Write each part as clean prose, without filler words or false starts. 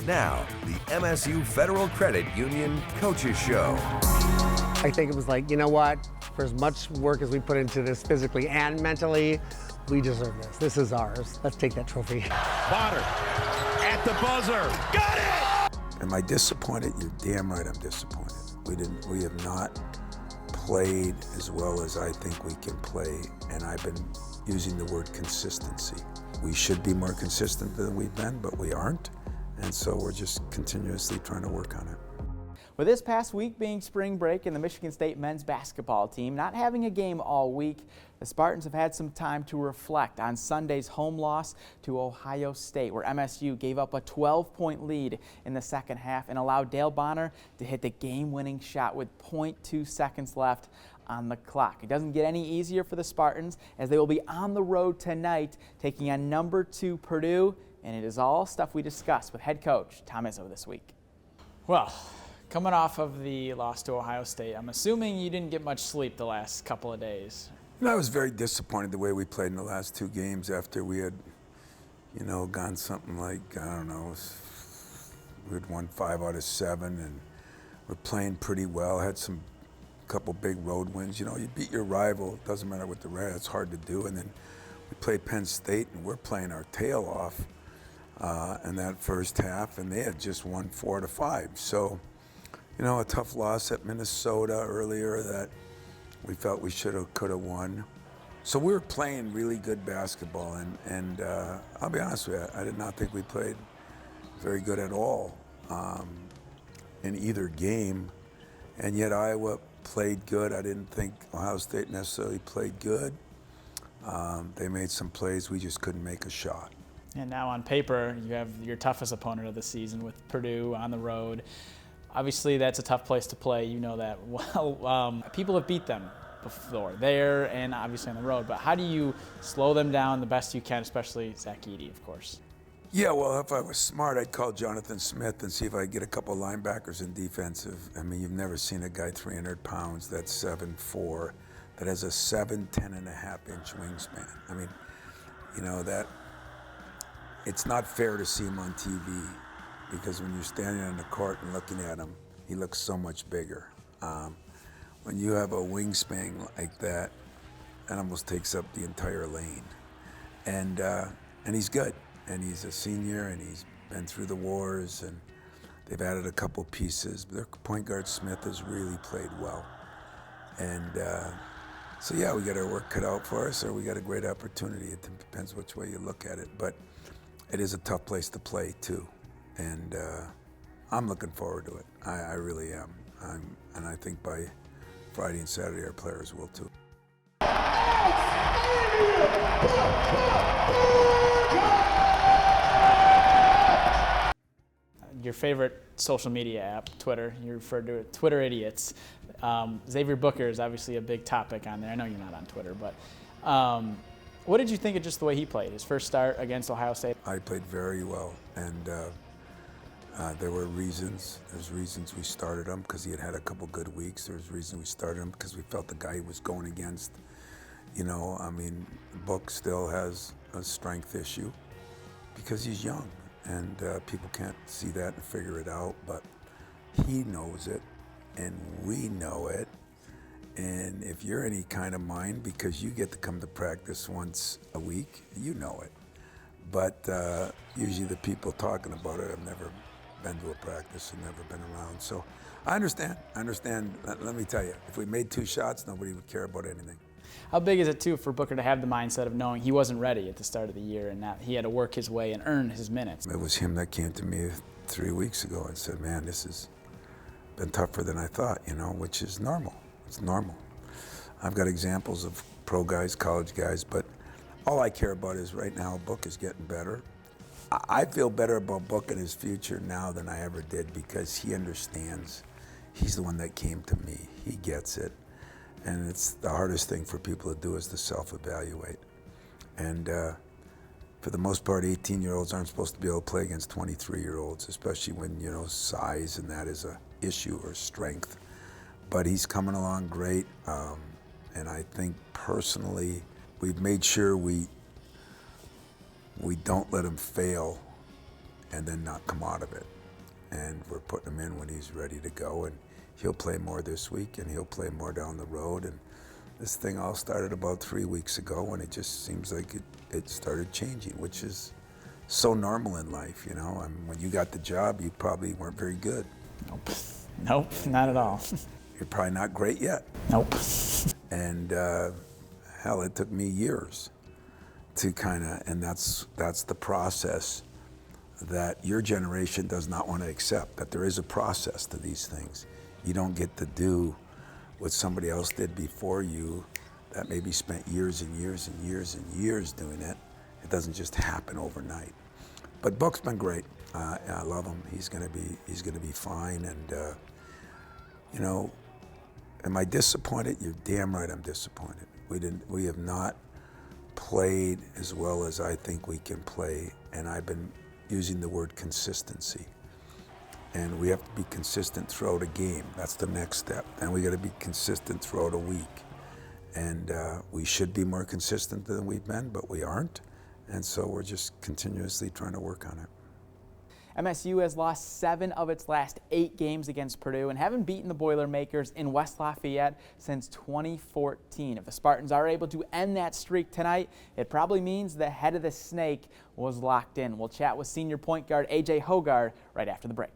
Now, the MSU Federal Credit Union Coaches Show. I think it was like, you know what? For as much work as we put into this physically and mentally, we deserve this. This is ours. Let's take that trophy. Potter at the buzzer. Got it! Am I disappointed? You're damn right I'm disappointed. We have not played as well as I think we can play, and I've been using the word consistency. We should be more consistent than we've been, but we aren't, and so we're just continuously trying to work on it. With this past week being spring break and the Michigan State men's basketball team not having a game all week, the Spartans have had some time to reflect on Sunday's home loss to Ohio State, where MSU gave up a 12-point lead in the second half and allowed Dale Bonner to hit the game-winning shot with 0.2 seconds left on the clock. It doesn't get any easier for the Spartans as they will be on the road tonight taking on number 2 Purdue, and it is all stuff we discussed with head coach Tom Izzo this week. Well, coming off of the loss to Ohio State, I'm assuming you didn't get much sleep the last couple of days. I was very disappointed the way we played in the last 2 games after we had, gone something like, we had won 5 out of 7 and we're playing pretty well, had some couple big road wins. You beat your rival, it doesn't matter what the record, it's hard to do. And then we played Penn State and we're playing our tail off in that first half, and they had just won 4 out of 5. So, a tough loss at Minnesota earlier that we felt we could have won. So we were playing really good basketball, and I'll be honest with you, I did not think we played very good at all in either game, and yet Iowa played good. I didn't think Ohio State necessarily played good. They made some plays, we just couldn't make a shot. And now on paper, you have your toughest opponent of the season with Purdue on the road. Obviously, that's a tough place to play. You know that well. People have beat them before, there and obviously on the road. But how do you slow them down the best you can, especially Zach Edey, of course? Yeah, well, if I was smart, I'd call Jonathan Smith and see if I could get a couple of linebackers in defensive. I mean, you've never seen a guy 300 pounds that's 7'4", that has a 10.5-inch wingspan. I mean, that it's not fair to see him on TV, because when you're standing on the court and looking at him, he looks so much bigger. When you have a wingspan like that, that almost takes up the entire lane. And he's good, and he's a senior, and he's been through the wars, and they've added a couple pieces. Their point guard Smith has really played well. And so yeah, we got our work cut out for us, or we got a great opportunity. It depends which way you look at it, but it is a tough place to play too. And I'm looking forward to it. I really am. And I think by Friday and Saturday, our players will too. Your favorite social media app, Twitter, you referred to it, Twitter idiots. Xavier Booker is obviously a big topic on there. I know you're not on Twitter, but what did you think of just the way he played, his first start against Ohio State? I played very well, and there were reasons. There's reasons we started him because he had a couple good weeks. There's reasons we started him because we felt the guy he was going against, Book still has a strength issue because he's young, and people can't see that and figure it out, but he knows it, and we know it. And if you're any kind of mind, because you get to come to practice once a week, you know it. But usually the people talking about it have never been to a practice and never been around. So I understand. Let me tell you, if we made 2 shots, nobody would care about anything. How big is it, too, for Booker to have the mindset of knowing he wasn't ready at the start of the year and that he had to work his way and earn his minutes? It was him that came to me 3 weeks ago and said, man, this has been tougher than I thought, which is normal. It's normal. I've got examples of pro guys, college guys, but all I care about is right now Book is getting better. I feel better about Book and his future now than I ever did because he understands. He's the one that came to me. He gets it. And it's the hardest thing for people to do is to self-evaluate. And for the most part, 18-year-olds aren't supposed to be able to play against 23-year-olds, especially when, size and that is a issue or strength. But he's coming along great. And I think personally, we've made sure we don't let him fail and then not come out of it. And we're putting him in when he's ready to go, and he'll play more this week, and he'll play more down the road. And this thing all started about 3 weeks ago, and it just seems like it started changing, which is so normal in life, you know. I mean, when you got the job, you probably weren't very good. Nope, not at all. You're probably not great yet. Nope. And hell, it took me years to and that's the process that your generation does not want to accept, that there is a process to these things. You don't get to do what somebody else did before you that maybe spent years and years and years and years doing it. It doesn't just happen overnight. But Book's been great. I love him. He's gonna be fine. And you know, am I disappointed? You're damn right I'm disappointed. We have not played as well as I think we can play, and I've been using the word consistency. And we have to be consistent throughout a game. That's the next step. And we got to be consistent throughout a week. And we should be more consistent than we've been, but we aren't. And so we're just continuously trying to work on it. MSU has lost 7 of its last 8 games against Purdue and haven't beaten the Boilermakers in West Lafayette since 2014. If the Spartans are able to end that streak tonight, it probably means the head of the snake was locked in. We'll chat with senior point guard AJ Hogard right after the break.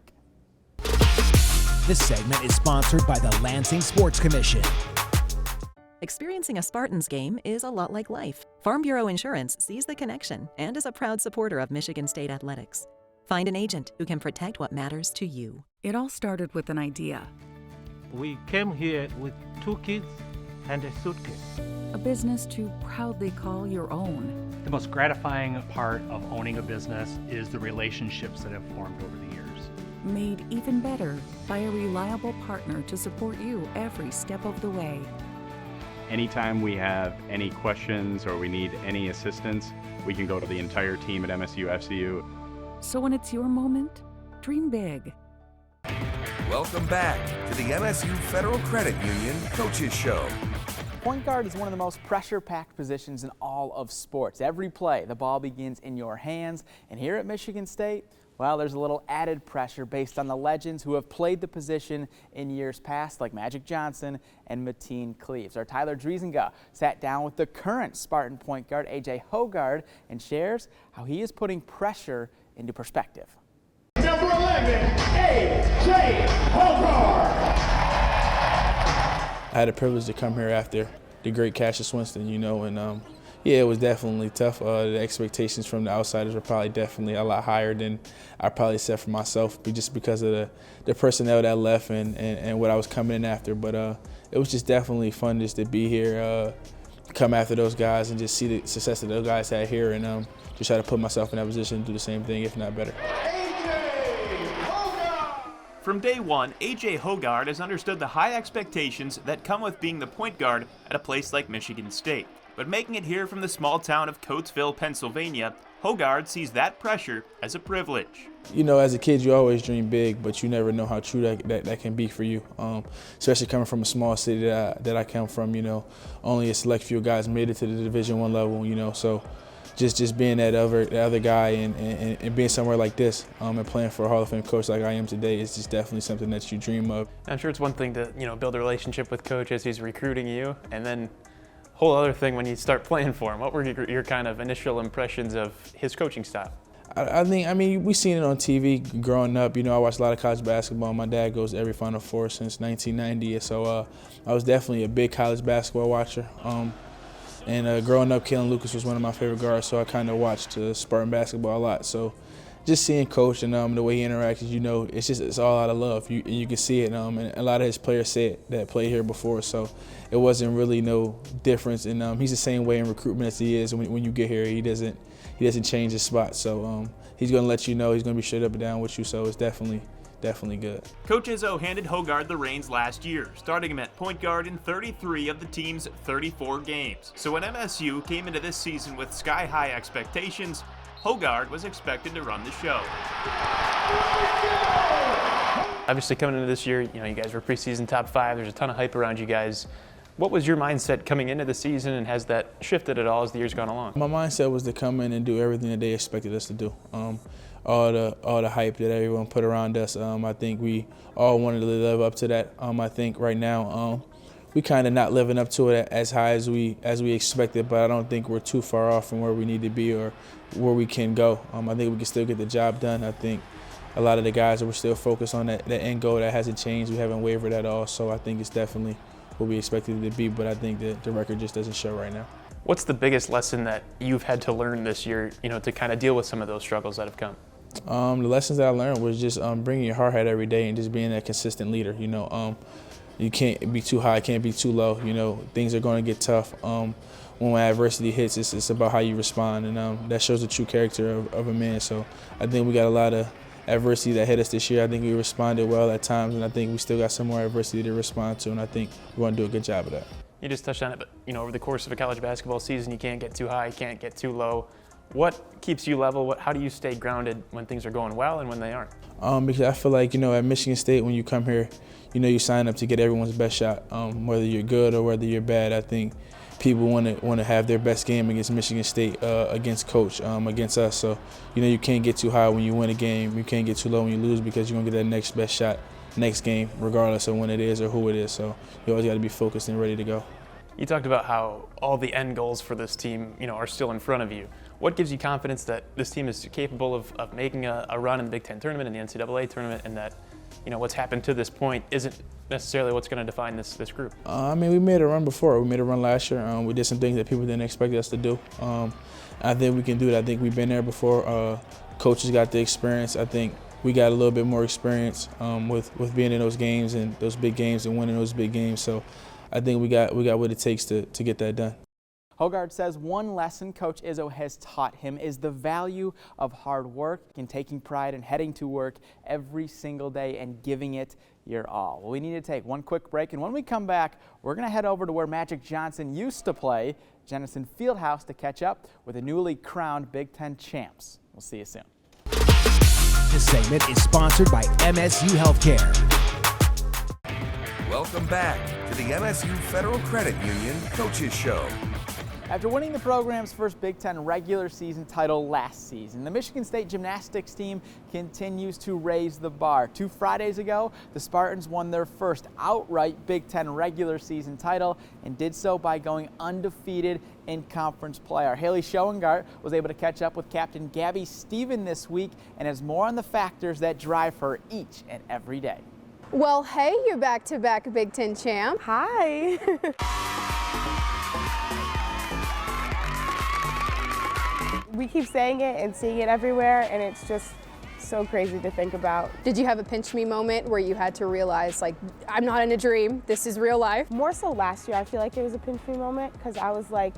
This segment is sponsored by the Lansing Sports Commission. Experiencing a Spartans game is a lot like life. Farm Bureau Insurance sees the connection and is a proud supporter of Michigan State athletics. Find an agent who can protect what matters to you. It all started with an idea. We came here with 2 kids and a suitcase. A business to proudly call your own. The most gratifying part of owning a business is the relationships that have formed over the years. Made even better by a reliable partner to support you every step of the way. Anytime we have any questions or we need any assistance, we can go to the entire team at MSU FCU. So when it's your moment, dream big. Welcome back to the MSU Federal Credit Union Coaches Show. Point guard is one of the most pressure-packed positions in all of sports. Every play, the ball begins in your hands. And here at Michigan State, well, there's a little added pressure based on the legends who have played the position in years past, like Magic Johnson and Mateen Cleaves. Our Tyler Driesinga sat down with the current Spartan point guard, AJ Hogard, and shares how he is putting pressure into perspective. Number 11, AJ Hogard. I had the privilege to come here after the great Cassius Winston, you know, and yeah, it was definitely tough. The expectations from the outsiders were probably definitely a lot higher than I probably set for myself, just because of the personnel that left and what I was coming in after. But it was just definitely fun just to be here, come after those guys and just see the success that those guys had here, and just try to put myself in that position to do the same thing, if not better. From day one, AJ Hogard has understood the high expectations that come with being the point guard at a place like Michigan State. But making it here from the small town of Coatesville, Pennsylvania, Hogard sees that pressure as a privilege. You know, as a kid, you always dream big, but you never know how true that can be for you. Especially coming from a small city that I come from, you know, only a select few guys made it to the Division I level, you know, so just being that other guy and being somewhere like this and playing for a Hall of Fame coach like I am today is just definitely something that you dream of. I'm sure it's one thing to, you know, build a relationship with coach as he's recruiting you, and then whole other thing when you start playing for him. What were your kind of initial impressions of his coaching style? I mean, we've seen it on TV growing up. You know, I watched a lot of college basketball. My dad goes to every Final Four since 1990, so I was definitely a big college basketball watcher. And growing up, Kalen Lucas was one of my favorite guards, so I kind of watched Spartan basketball a lot. So just seeing Coach and the way he interacts, you know, it's all out of love. You can see it, and a lot of his players say it that played here before, so it wasn't really no difference. And he's the same way in recruitment as he is when you get here. He doesn't change his spot, so he's going to let you know he's going to be straight up and down with you. So it's definitely good. Coach Izzo handed Hogard the reins last year, starting him at point guard in 33 of the team's 34 games. So when MSU came into this season with sky-high expectations, Hogard was expected to run the show. Obviously, coming into this year, you know, you guys were preseason top 5. There's a ton of hype around you guys. What was your mindset coming into the season, and has that shifted at all as the year's gone along? My mindset was to come in and do everything that they expected us to do. all the hype that everyone put around us. I think we all wanted to live up to that. I think right now we kind of not living up to it as high as we expected, but I don't think we're too far off from where we need to be or where we can go. I think we can still get the job done. I think a lot of the guys are still focused on that end goal. That hasn't changed. We haven't wavered at all, so I think it's definitely what we expected it to be, but I think that the record just doesn't show right now. What's the biggest lesson that you've had to learn this year, to kind of deal with some of those struggles that have come? The lessons that I learned was just bringing your heart out every day and just being that consistent leader. You can't be too high, can't be too low. Things are going to get tough. When adversity hits, it's about how you respond, and that shows the true character of a man. So I think we got a lot of adversity that hit us this year. I think we responded well at times, and I think we still got some more adversity to respond to, and I think we're going to do a good job of that. You just touched on it, but over the course of a college basketball season, you can't get too high, you can't get too low. What keeps you level? How do you stay grounded when things are going well and when they aren't? Because I feel like, at Michigan State, when you come here, you sign up to get everyone's best shot, whether you're good or whether you're bad. I think people want to have their best game against Michigan State, against Coach, against us. So, you can't get too high when you win a game. You can't get too low when you lose because you're going to get that next best shot next game, regardless of when it is or who it is. So you always got to be focused and ready to go. You talked about how all the end goals for this team, are still in front of you. What gives you confidence that this team is capable of making a run in the Big Ten tournament and the NCAA tournament, and that, what's happened to this point isn't necessarily what's going to define this group? We made a run before. We made a run last year. We did some things that people didn't expect us to do. I think we can do it. I think we've been there before. Coaches got the experience. I think we got a little bit more experience with being in those games and those big games and winning those big games. So I think we got what it takes to get that done. Hogard says one lesson Coach Izzo has taught him is the value of hard work and taking pride in heading to work every single day and giving it your all. Well, we need to take one quick break, and when we come back, we're going to head over to where Magic Johnson used to play, Jennison Fieldhouse, to catch up with the newly crowned Big Ten champs. We'll see you soon. This segment is sponsored by MSU Healthcare. Welcome back to the MSU Federal Credit Union Coaches Show. After winning the program's first Big Ten regular season title last season, the Michigan State gymnastics team continues to raise the bar. 2 Fridays ago, the Spartans won their first outright Big Ten regular season title and did so by going undefeated in conference play. Our Haley Schoengart was able to catch up with Captain Gabby Steven this week and has more on the factors that drive her each and every day. Well, hey, you back-to-back Big Ten champ. Hi. We keep saying it and seeing it everywhere, and it's just so crazy to think about. Did you have a pinch me moment where you had to realize, like, I'm not in a dream, this is real life? More so last year, I feel like it was a pinch me moment because I was like,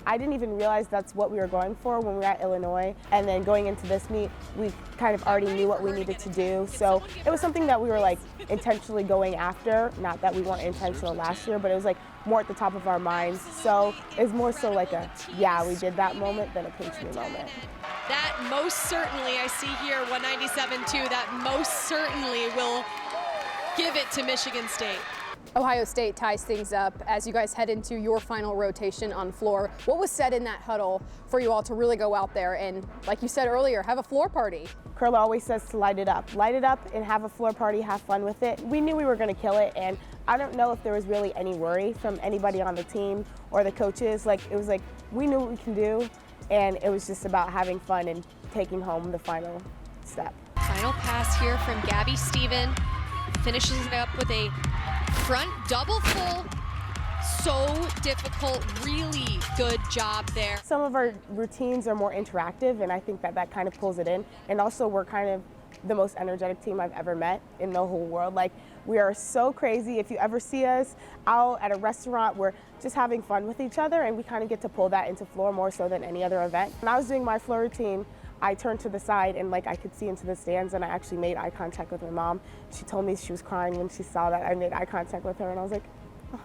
I didn't even realize that's what we were going for when we were at Illinois. And then going into this meet, we kind of already knew what we needed to do. So it was something that we were like intentionally going after. Not that we weren't intentional last year, but it was like more at the top of our minds. So it's more so like a, yeah, we did that moment than a pinch me moment. That most certainly, I see here 197-2, that most certainly will give it to Michigan State. Ohio State ties things up as you guys head into your final rotation on floor. What was said in that huddle for you all to really go out there and, like you said earlier, have a floor party? Curla always says to light it up and have a floor party, have fun with it. We knew we were going to kill it, and I don't know if there was really any worry from anybody on the team or the coaches. Like, it was like, we knew what we can do, and it was just about having fun and taking home the final step. Final pass here from Gabby Steven, finishes it up with a front double full. So difficult, really good job there. Some of our routines are more interactive, and I think that kind of pulls it in. And also, we're kind of the most energetic team I've ever met in the whole world. Like, we are so crazy. If you ever see us out at a restaurant, we're just having fun with each other, and we kind of get to pull that into floor more so than any other event. When I was doing my floor routine, I turned to the side and like I could see into the stands, and I actually made eye contact with my mom. She told me she was crying when she saw that I made eye contact with her, and I was like, oh,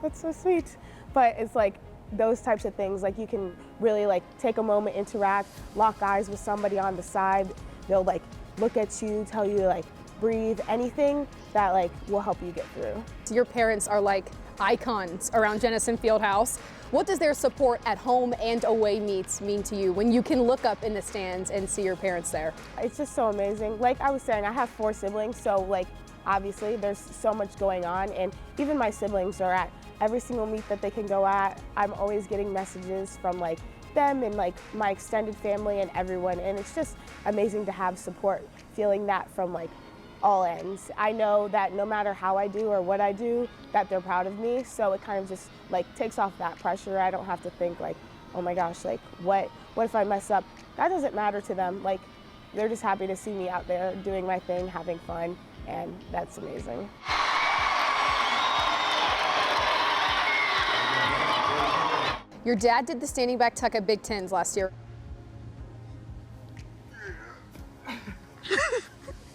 that's so sweet. But it's like those types of things, like you can really like take a moment, interact, lock eyes with somebody on the side. They'll like look at you, tell you like breathe, anything that like will help you get through. So your parents are like icons around Jennison Fieldhouse. What does their support at home and away meets mean to you when you can look up in the stands and see your parents there? It's just so amazing. Like I was saying, I have 4 siblings, so like obviously there's so much going on, and even my siblings are at every single meet that they can go at. I'm always getting messages from like them and like my extended family and everyone, and it's just amazing to have support, feeling that from like all ends. I know that no matter how I do or what I do, that they're proud of me, so it kind of just like takes off that pressure. I don't have to think like, oh my gosh, like what if I mess up? That doesn't matter to them. Like they're just happy to see me out there doing my thing, having fun, and that's amazing. Your dad did the standing back tuck at Big Tens last year.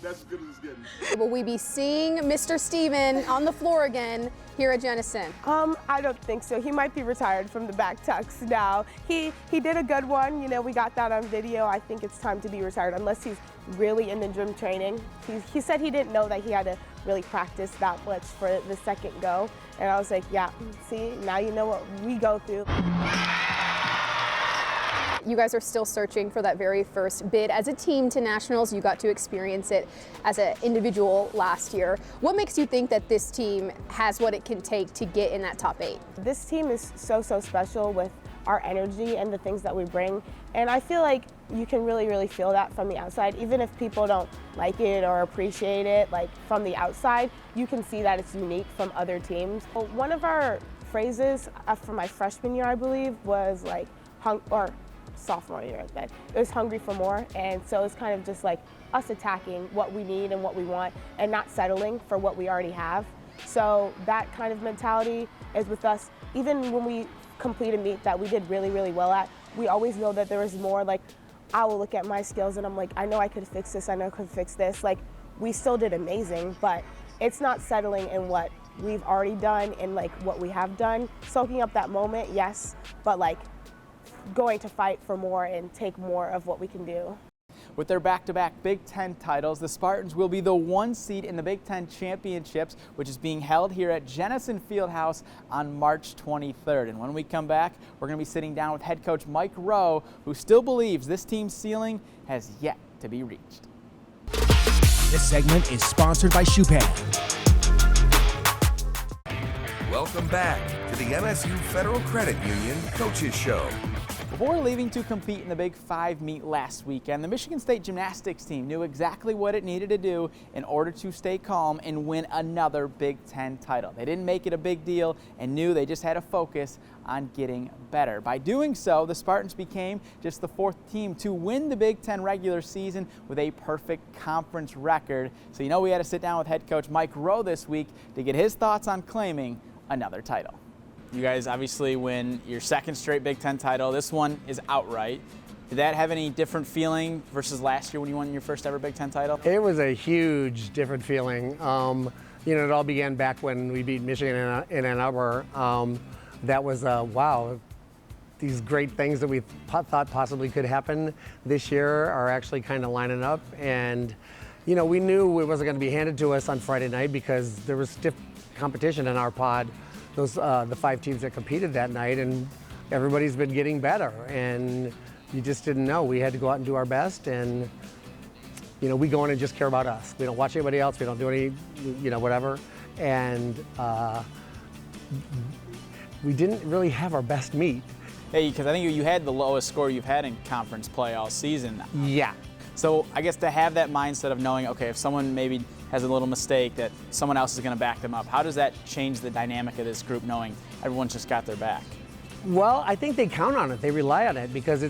That's as good as it's getting. Will we be seeing Mr. Steven on the floor again here at Jennison? I don't think so. He might be retired from the back tucks now. He did a good one. You know, we got that on video. I think it's time to be retired unless he's really in the gym training. He said he didn't know that he had to really practice that much for the second go. And I was like, yeah, see, now you know what we go through. You guys are still searching for that very first bid as a team to nationals. You got to experience it as an individual last year. What makes you think that this team has what it can take to get in that top 8? This team is so special with our energy and the things that we bring. And I feel like you can really feel that from the outside. Even if people don't like it or appreciate it, like from the outside, you can see that it's unique from other teams. One of our phrases for my freshman year, I believe, was like, sophomore year, it was hungry for more. And so it's kind of just like us attacking what we need and what we want and not settling for what we already have. So that kind of mentality is with us. Even when we complete a meet that we did really well at, we always know that there is more. Like I will look at my skills and I'm like, I know I could fix this, I know I could fix this. Like we still did amazing, but it's not settling in what we've already done and like what we have done. Soaking up that moment, yes, but like going to fight for more and take more of what we can do. With their back-to-back Big Ten titles, the Spartans will be the 1 seed in the Big Ten Championships, which is being held here at Jennison Fieldhouse on March 23rd. And when we come back, we're going to be sitting down with head coach Mike Rowe, who still believes this team's ceiling has yet to be reached. This segment is sponsored by Shoepad. Welcome back to the MSU Federal Credit Union Coaches Show. Before leaving to compete in the Big 5 meet last weekend, the Michigan State gymnastics team knew exactly what it needed to do in order to stay calm and win another Big Ten title. They didn't make it a big deal and knew they just had to focus on getting better. By doing so, the Spartans became just the 4th team to win the Big Ten regular season with a perfect conference record. So you know we had to sit down with head coach Mike Rowe this week to get his thoughts on claiming another title. You guys obviously win your 2nd straight Big Ten title. This one is outright. Did that have any different feeling versus last year when you won your first ever Big Ten title? It was a huge different feeling. You know, it all began back when we beat Michigan in Ann Arbor. That was, wow, these great things that we thought possibly could happen this year are actually kind of lining up. And, you know, we knew it wasn't going to be handed to us on Friday night because there was stiff competition in our pod. Those the 5 teams that competed that night, and everybody's been getting better, and you just didn't know. We had to go out and do our best, and you know, we go in and just care about us. We don't watch anybody else. We don't do any, you know, whatever. And we didn't really have our best meet. Hey, because I think you had the lowest score you've had in conference play all season. Yeah. So I guess to have that mindset of knowing, okay, if someone maybe has a little mistake, that someone else is going to back them up. How does that change the dynamic of this group, knowing everyone's just got their back? Well, I think they count on it. They rely on it because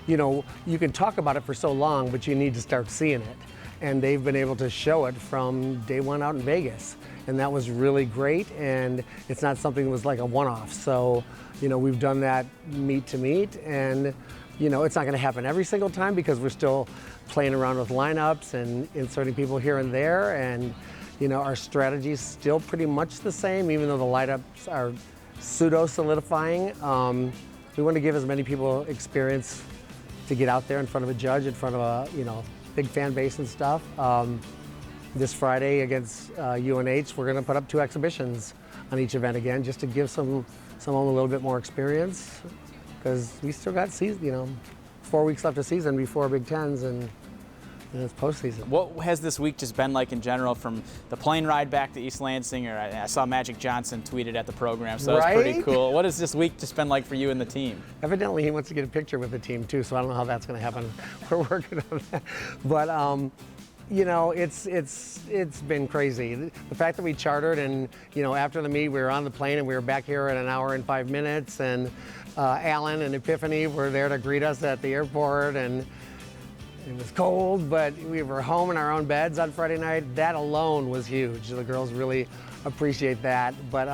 you know, you can talk about it for so long, but you need to start seeing it. And they've been able to show it from day one out in Vegas. And that was really great. And it's not something that was like a one-off. So, you know, we've done that meet to meet, and you know, it's not going to happen every single time because we're still playing around with lineups and inserting people here and there. And, you know, our strategy is still pretty much the same, even though the lineups are pseudo-solidifying. We want to give as many people experience to get out there in front of a judge, in front of a, you know, big fan base and stuff. This Friday against UNH, we're going to put up 2 exhibitions on each event again, just to give someone a little bit more experience, because we still got season, 4 weeks left of season before Big Tens and it's postseason. What has this week just been like in general, from the plane ride back to East Lansing? Or I saw Magic Johnson tweeted at the program, so that was pretty cool. What has this week just been like for you and the team? Evidently, he wants to get a picture with the team too, so I don't know how that's going to happen. We're working on that, but it's been crazy. The fact that we chartered, and after the meet we were on the plane and we were back here in an hour and 5 minutes, and Alan and Epiphany were there to greet us at the airport, and it was cold, but we were home in our own beds on Friday night. That alone was huge. The girls really appreciate that. But,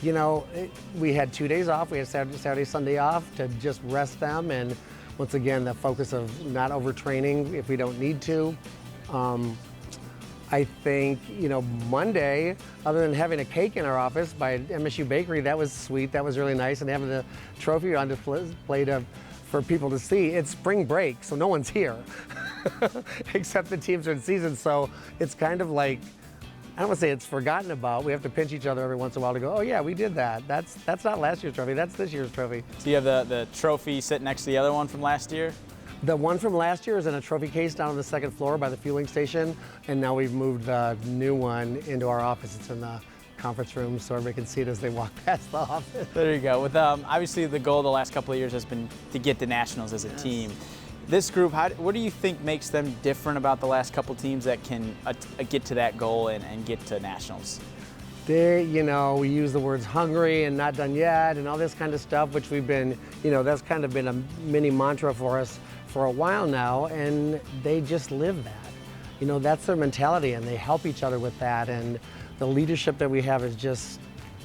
we had 2 days off. We had Saturday, Sunday off to just rest them. And once again, the focus of not overtraining if we don't need to. I think, Monday, other than having a cake in our office by MSU Bakery, that was sweet. That was really nice. And having the trophy on display for people to see. It's spring break, so no one's here except the teams are in season. So it's kind of like, I don't want to say it's forgotten about. We have to pinch each other every once in a while to go, oh yeah, we did that. That's not last year's trophy, that's this year's trophy. So you have the trophy sitting next to the other one from last year? The one from last year is in a trophy case down on the second floor by the fueling station, and now we've moved the new one into our office. It's in the conference room so everybody can see it as they walk past the office. There you go. With obviously the goal the last couple of years has been to get to nationals as a team. This group, what do you think makes them different about the last couple teams that can get to that goal and get to nationals? We use the words hungry and not done yet and all this kind of stuff, which we've been, that's kind of been a mini mantra for us for a while now, and they just live that. That's their mentality, and they help each other with that, and the leadership that we have is just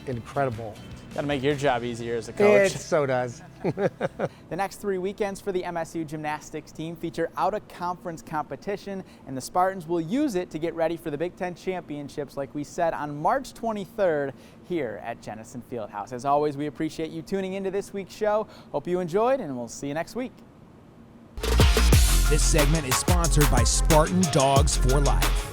incredible. Got to make your job easier as a coach. It so does. The next 3 weekends for the MSU gymnastics team feature out-of-conference competition, and the Spartans will use it to get ready for the Big Ten championships, like we said, on March 23rd here at Jennison Fieldhouse. As always, we appreciate you tuning into this week's show. Hope you enjoyed, and we'll see you next week. This segment is sponsored by Spartan Dogs for Life.